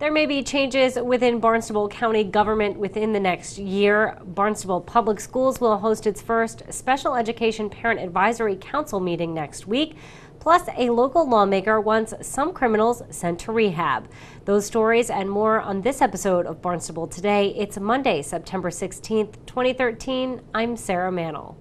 There may be changes within Barnstable County government within the next year. Barnstable Public Schools will host its first Special Education Parent Advisory Council meeting next week. Plus, a local lawmaker wants some criminals sent to rehab. Those stories and more on this episode of Barnstable Today. It's Monday, September 16th, 2013. I'm Sarah Mannel.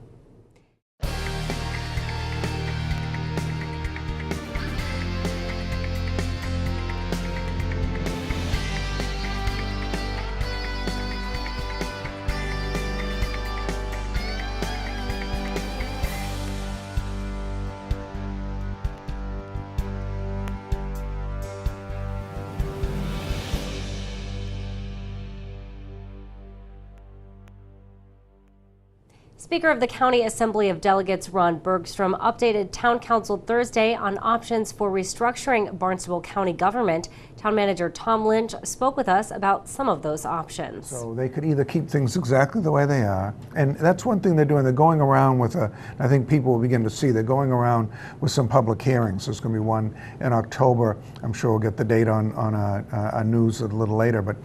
Speaker of the County Assembly of Delegates Ron Bergstrom updated Town Council Thursday on options for restructuring Barnstable County government. Town Manager Tom Lynch spoke with us about some of those options. So they could either keep things exactly the way they are, and that's one thing they're doing. They're going around with I think people will begin to see, they're going around with some public hearings. There's going to be one in October. I'm sure we'll get the date on our news a little later, but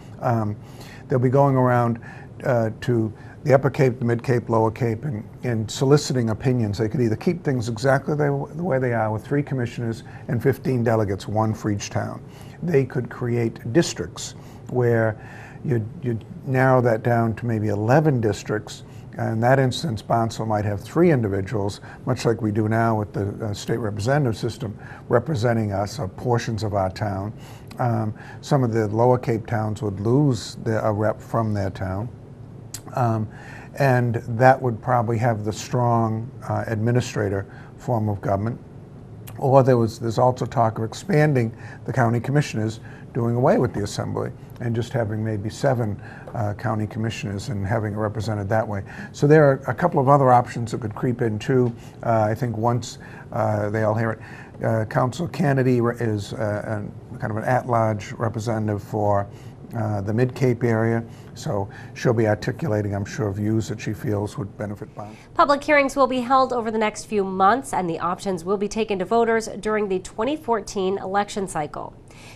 they'll be going around to the Upper Cape, the Mid Cape, Lower Cape, and soliciting opinions. They could either keep things exactly the way they are with 3 commissioners and 15 delegates, 1 for each town. They could create districts where you'd narrow that down to maybe 11 districts. In that instance, Barnstable might have 3 individuals, much like we do now with the state representative system, representing us or portions of our town. Some of the Lower Cape towns would lose a rep from their town. And that would probably have the strong administrator form of government. Or there's also talk of expanding the county commissioners, doing away with the assembly, and just having maybe 7 county commissioners and having it represented that way. So there are a couple of other options that could creep in too. I think once they all hear it, Council Kennedy is kind of an at-large representative for the Mid-Cape area, so she'll be articulating, I'm sure, views that she feels would benefit Barnstable. Public hearings will be held over the next few months, and the options will be taken to voters during the 2014 election cycle.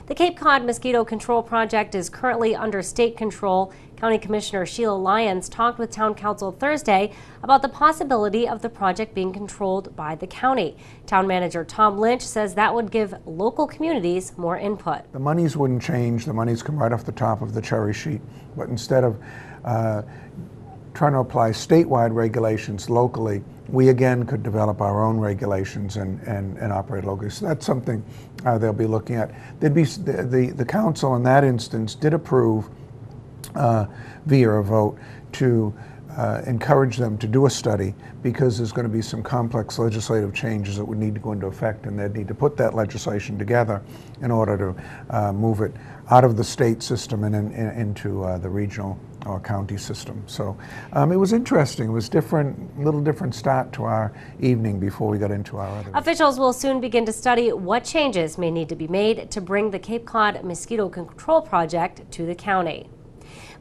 The Cape Cod Mosquito Control project is currently under state control. County Commissioner Sheila Lyons talked with Town Council Thursday about the possibility of the project being controlled by the county. Town Manager Tom Lynch says that would give local communities more input. The monies wouldn't change. The monies come right off the top of the cherry sheet. But instead of trying to apply statewide regulations locally, we again could develop our own regulations and operate locally. So that's something they'll be looking at. There'd be the council in that instance did approve via a vote to encourage them to do a study, because there's going to be some complex legislative changes that would need to go into effect, and they'd need to put that legislation together in order to move it out of the state system and into the regional or county system. So it was interesting. It was different, little different start to our evening before we got into our other. Officials will soon begin to study what changes may need to be made to bring the Cape Cod Mosquito Control project to the county.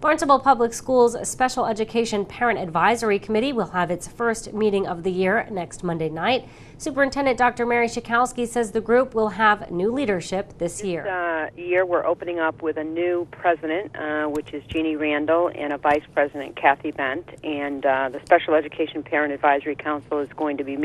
Barnstable Public Schools Special Education Parent Advisory Committee will have its first meeting of the year next Monday night. Superintendent Dr. Mary Schakowsky says the group will have new leadership this year. This year we're opening up with a new president, which is Jeannie Randall, and a vice president, Kathy Bent. And the Special Education Parent Advisory Council is going to be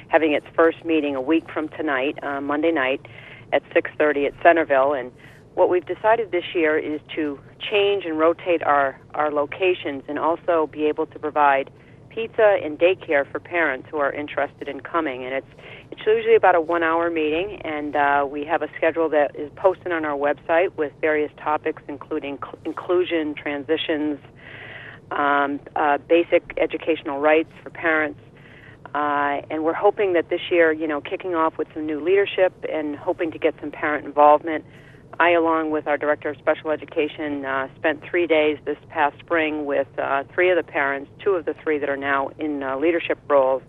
having its first meeting a week from tonight, Monday night, at 6:30 at Centerville. And what we've decided this year is to change and rotate our locations, and also be able to provide pizza and daycare for parents who are interested in coming. And it's usually about a 1-hour meeting, and we have a schedule that is posted on our website with various topics, including inclusion, transitions, basic educational rights for parents. And we're hoping that this year, kicking off with some new leadership and hoping to get some parent involvement. I, along with our Director of Special Education, spent 3 days this past spring with 3 of the parents, 2 of the 3 that are now in leadership roles,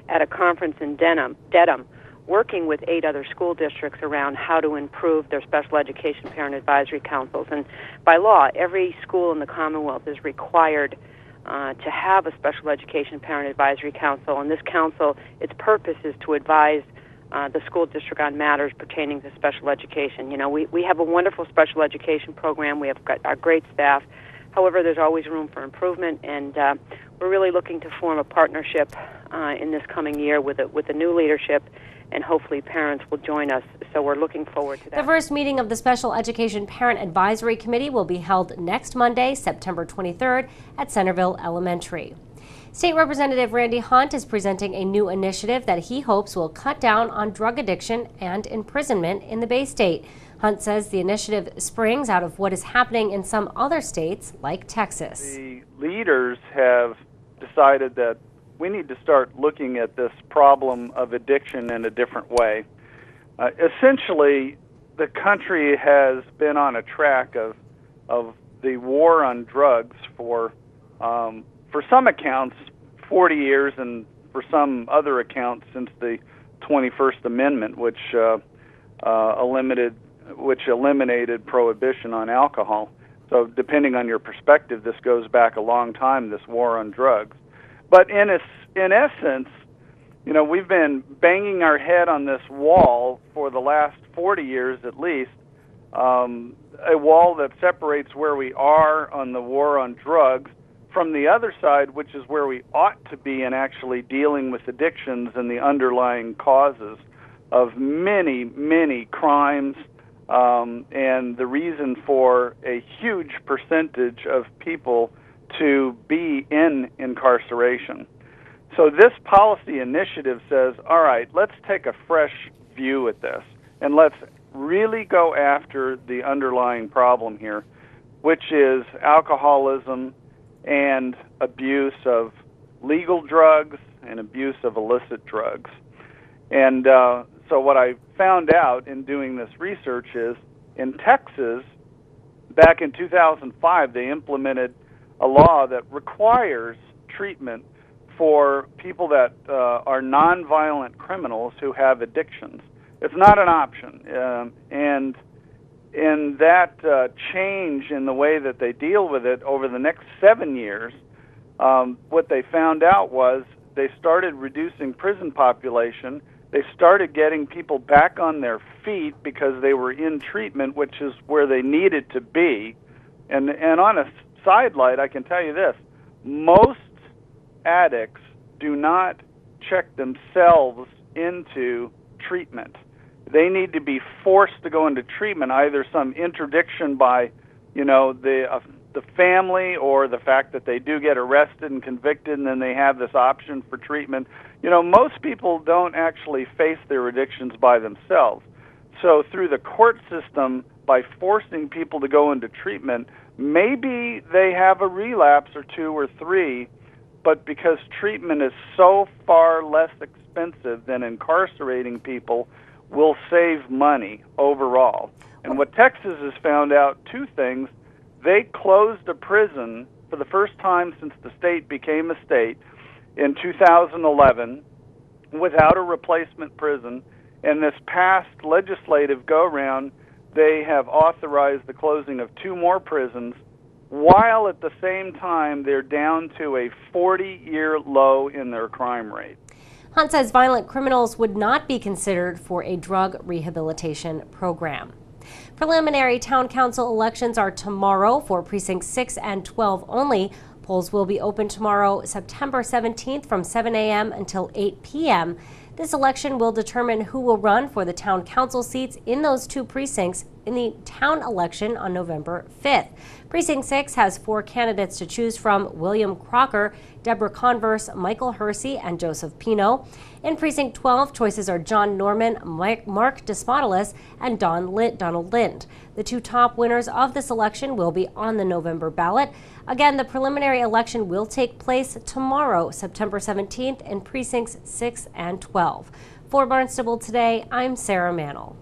at a conference in Dedham, working with 8 other school districts around how to improve their special education parent advisory councils. And by law, every school in the Commonwealth is required to have a special education parent advisory council. And this council, its purpose is to advise the school district on matters pertaining to special education. You know, we have a wonderful special education program. We have got our great staff. However, there's always room for improvement, and we're really looking to form a partnership in this coming year with the new leadership, and hopefully parents will join us. So we're looking forward to that. The first meeting of the Special Education Parent Advisory Committee will be held next Monday, September 23rd at Centerville Elementary. State Representative Randy Hunt is presenting a new initiative that he hopes will cut down on drug addiction and imprisonment in the Bay State. Hunt says the initiative springs out of what is happening in some other states like Texas. The leaders have decided that we need to start looking at this problem of addiction in a different way. Essentially, the country has been on a track of the war on drugs for some accounts 40 years, and for some other accounts since the 21st Amendment, which eliminated prohibition on alcohol. So depending on your perspective, this goes back a long time, this war on drugs. But in essence, you know, we've been banging our head on this wall for the last 40 years at least, a wall that separates where we are on the war on drugs from the other side, which is where we ought to be in actually dealing with addictions and the underlying causes of many, many crimes, and the reason for a huge percentage of people to be in incarceration. So this policy initiative says, all right, let's take a fresh view at this, and let's really go after the underlying problem here, which is alcoholism and abuse of legal drugs and abuse of illicit drugs. And so what I found out in doing this research is in Texas, back in 2005, they implemented a law that requires treatment for people that are nonviolent criminals who have addictions. It's not an option. And in that change in the way that they deal with it over the next 7 years, what they found out was they started reducing prison population. They started getting people back on their feet because they were in treatment, which is where they needed to be. And on a sidelight, I can tell you this: most addicts do not check themselves into treatment. They need to be forced to go into treatment, either some interdiction by, you know, the family, or the fact that they do get arrested and convicted, and then they have this option for treatment. You know, most people don't actually face their addictions by themselves. So through the court system, by forcing people to go into treatment, maybe they have a relapse or two or three, but because treatment is so far less expensive than incarcerating people, will save money overall. And what Texas has found out, two things: they closed a prison for the first time since the state became a state in 2011 without a replacement prison. And this past legislative go-round, they have authorized the closing of 2 more prisons, while at the same time they're down to a 40-year low in their crime rate. Hunt says violent criminals would not be considered for a drug rehabilitation program. Preliminary town council elections are tomorrow for precincts 6 and 12 only. Polls will be open tomorrow, September 17th from 7 a.m. until 8 p.m. This election will determine who will run for the town council seats in those 2 precincts in the town election on November 5th. Precinct 6 has 4 candidates to choose from: William Crocker, Deborah Converse, Michael Hersey, and Joseph Pino. In Precinct 12, choices are John Norman, Mark Despotilis, and Donald Lind. The 2 top winners of this election will be on the November ballot. Again, the preliminary election will take place tomorrow, September 17th, in Precincts 6 and 12. For Barnstable Today, I'm Sarah Mannel.